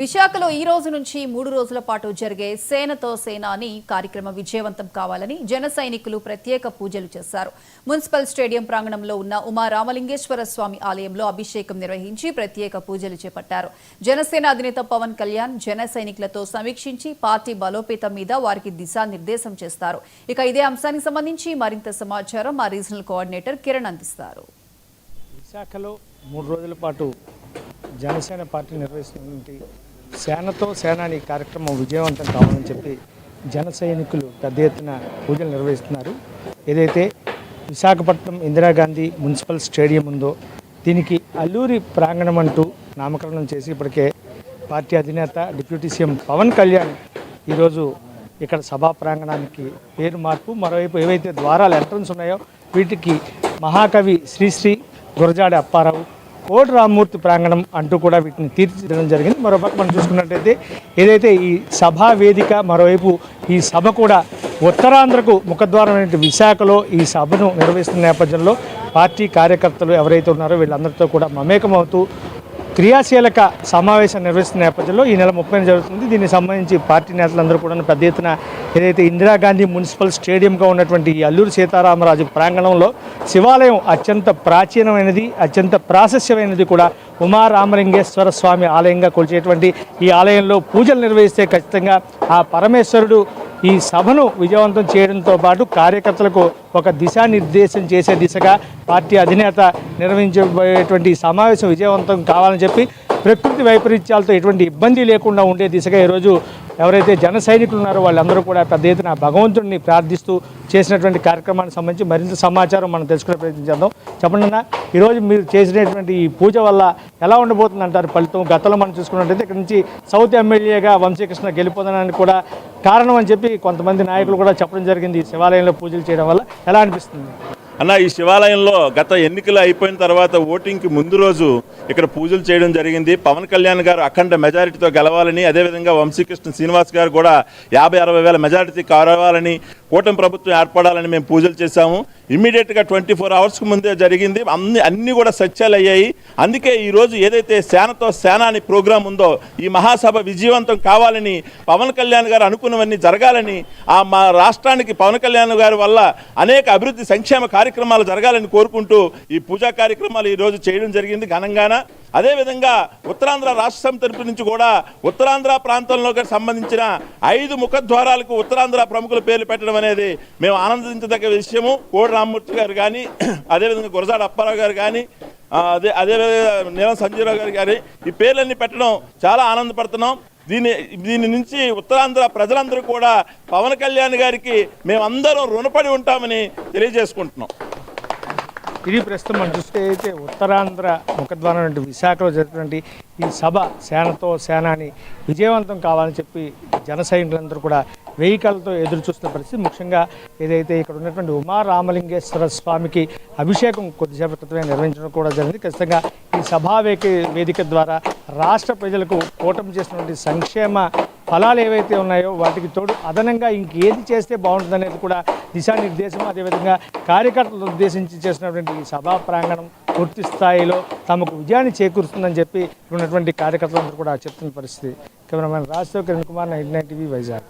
విశాఖలో ఈ రోజు నుంచి 3 రోజుల పాటు జరిగే సేనతో సేనాని కార్యక్రమం విజయవంతం కావాలని జన సైనికులు ప్రత్యేక పూజలు చేశారు. మున్సిపల్ స్టేడియం ప్రాంగణంలో ఉన్న ఉమా రామలింగేశ్వర స్వామి ఆలయంలో అభిషేకం నిర్వహించి ప్రత్యేక పూజలు చేపట్టారు. జనసేన అధినేత పవన్ కళ్యాణ్ జన సైనికులతో సమీక్షించి పార్టీ బలోపేతం మీద వారికి దిశానిర్దేశం చేస్తారు. ఇక ఇదే అంశానికి సంబంధించి మరింత సమాచారం మా రీజనల్ కోఆర్డినేటర్ కిరణ్ అందిస్తారు. విశాఖలో 3 రోజుల పాటు జనసేన పార్టీ నిర్వహిస్తున్నటువంటి సేనతో సేనాని కార్యక్రమం విజయవంతం కావాలని చెప్పి జన సైనికులు పెద్ద ఎత్తున పూజలు నిర్వహిస్తున్నారు. ఏదైతే విశాఖపట్నం ఇందిరాగాంధీ మున్సిపల్ స్టేడియం ఉందో దీనికి అల్లూరి ప్రాంగణం అంటూ నామకరణం చేసి ఇప్పటికే పార్టీ అధినేత డిప్యూటీ సీఎం పవన్ కళ్యాణ్ ఈరోజు ఇక్కడ సభా ప్రాంగణానికి పేరు మార్పు, మరోవైపు ఏవైతే ద్వారాలు ఎంట్రన్స్ ఉన్నాయో వీటికి మహాకవి శ్రీశ్రీ గురజాడ అప్పారావు కోటి రామ్మూర్తి ప్రాంగణం అంటూ కూడా వీటిని తీర్చిదిద్దడం జరిగింది. మరోపక్క మనం చూసుకున్నట్టయితే ఏదైతే ఈ సభా వేదిక, మరోవైపు ఈ సభ కూడా ఉత్తరాంధ్రకు ముఖద్వారమైన విశాఖలో ఈ సభను నిర్వహిస్తున్న నేపథ్యంలో పార్టీ కార్యకర్తలు ఎవరైతే ఉన్నారో వీళ్ళందరితో కూడా మమేకమవుతూ క్రియాశీలక సమావేశం నిర్వహిస్తున్న నేపథ్యంలో ఈ నెల 30న జరుగుతుంది. దీనికి సంబంధించి పార్టీ నేతలందరూ కూడా పెద్ద ఎత్తున ఏదైతే ఇందిరాగాంధీ మున్సిపల్ స్టేడియంగా ఉన్నటువంటి ఈ అల్లూరి సీతారామరాజు ప్రాంగణంలో శివాలయం అత్యంత ప్రాచీనమైనది, అత్యంత ప్రాశస్యమైనది కూడా ఉమా రామలింగేశ్వర స్వామి ఆలయంగా కొలిచేటువంటి ఈ ఆలయంలో పూజలు నిర్వహిస్తే ఖచ్చితంగా ఆ పరమేశ్వరుడు ఈ సభను విజయవంతం చేయడంతో పాటు కార్యకర్తలకు ఒక దిశానిర్దేశం చేసే దిశగా పార్టీ అధినేత నిర్వహించబోయేటువంటి సమావేశం విజయవంతం కావాలని చెప్పి ప్రకృతి వైపరీత్యాలతో ఎటువంటి ఇబ్బంది లేకుండా ఉండే దిశగా ఈరోజు ఎవరైతే జన సైనికులు ఉన్నారో వాళ్ళందరూ కూడా పెద్ద ఎత్తున భగవంతుడిని ప్రార్థిస్తూ చేసినటువంటి కార్యక్రమానికి సంబంధించి మరింత సమాచారం మనం తెలుసుకునే ప్రయత్నం చేద్దాం. చెప్పండి అన్న, ఈరోజు మీరు చేసినటువంటి ఈ పూజ వల్ల ఎలా ఉండబోతుంది అంటారు ఫలితం? గతంలో మనం చూసుకున్నట్టయితే ఇక్కడ నుంచి సౌత్ ఎమ్మెల్యేగా వంశీకృష్ణ గెలిపోదడానికి కూడా కారణం అని చెప్పి కొంతమంది నాయకులు కూడా చెప్పడం జరిగింది. శివాలయంలో పూజలు చేయడం వల్ల ఎలా అనిపిస్తుంది అన్న? ఈ శివాలయంలో గత ఎన్నికలు అయిపోయిన తర్వాత ఓటింగ్కి ముందు రోజు ఇక్కడ పూజలు చేయడం జరిగింది. పవన్ కళ్యాణ్ గారు అఖండ మెజారిటీతో గెలవాలని, అదేవిధంగా వంశీకృష్ణ శ్రీనివాస్ గారు కూడా 50-60 వేల మెజారిటీ కావాలని, కూటమి ప్రభుత్వం ఏర్పడాలని మేము పూజలు చేశాము. ఇమ్మీడియట్గా 24 అవర్స్కి ముందే జరిగింది. అన్నీ కూడా సత్యాలు అయ్యాయి. అందుకే ఈరోజు ఏదైతే సేనతో సేనాని ప్రోగ్రాం ఉందో ఈ మహాసభ విజయవంతం కావాలని, పవన్ కళ్యాణ్ గారు అనుకున్నవన్నీ జరగాలని, మా రాష్ట్రానికి పవన్ కళ్యాణ్ గారి వల్ల అనేక అభివృద్ధి సంక్షేమ కార్యక్రమాలు జరగాలని కోరుకుంటూ ఈ పూజా కార్యక్రమాలు ఈరోజు చేయడం జరిగింది ఘనంగాన. అదేవిధంగా ఉత్తరాంధ్ర రాష్ట్ర సమితి తరపు నుంచి కూడా ఉత్తరాంధ్ర ప్రాంతంలోకి సంబంధించిన 5 ముఖద్వారాలకు ఉత్తరాంధ్ర ప్రముఖుల పేర్లు పెట్టడం అనేది మేము ఆనందించదగ్గ విషయము. కోడి రామ్మూర్తి గారు కానీ, అదేవిధంగా గురజాడ అప్పారావు గారు కానీ, అదేవిధంగా నీలం సంజీవరావు గారు కానీ ఈ పేర్లన్నీ పెట్టడం చాలా ఆనందపడుతున్నాం. దీని నుంచి ఉత్తరాంధ్ర ప్రజలందరూ కూడా పవన్ కళ్యాణ్ గారికి మేమందరం రుణపడి ఉంటామని తెలియజేసుకుంటున్నాం. ఇది ప్రస్తుతం మనం చూస్తే అయితే ఉత్తరాంధ్ర ముఖద్వారం విశాఖలో జరిగినటువంటి ఈ సభ సేనతో సేనాని విజయవంతం కావాలని చెప్పి జన సైనికులందరూ కూడా వెహికల్తో ఎదురు చూస్తున్న పరిస్థితి. ముఖ్యంగా ఏదైతే ఇక్కడ ఉన్నటువంటి ఉమా రామలింగేశ్వర స్వామికి అభిషేకం కొద్దిసేపటి క్రితమే నిర్వహించడం కూడా జరిగింది. ఖచ్చితంగా ఈ సభా వేదిక ద్వారా రాష్ట్ర ప్రజలకు కూటమి చేసినటువంటి సంక్షేమ ఫలాలు ఏవైతే ఉన్నాయో వాటికి తోడు అదనంగా ఇంకేది చేస్తే బాగుంటుందనేది కూడా దిశానిర్దేశం, అదేవిధంగా కార్యకర్తలను ఉద్దేశించి చేసినటువంటి ఈ సభా ప్రాంగణం పూర్తి స్థాయిలో తమకు విజయాన్ని చేకూరుస్తుందని చెప్పి ఉన్నటువంటి కార్యకర్తలందరూ కూడా చెప్తున్న పరిస్థితి. కెమెరామెన్ రాజ్తో కిరణ్ కుమార్, 99 టీవీ, వైజాగ్.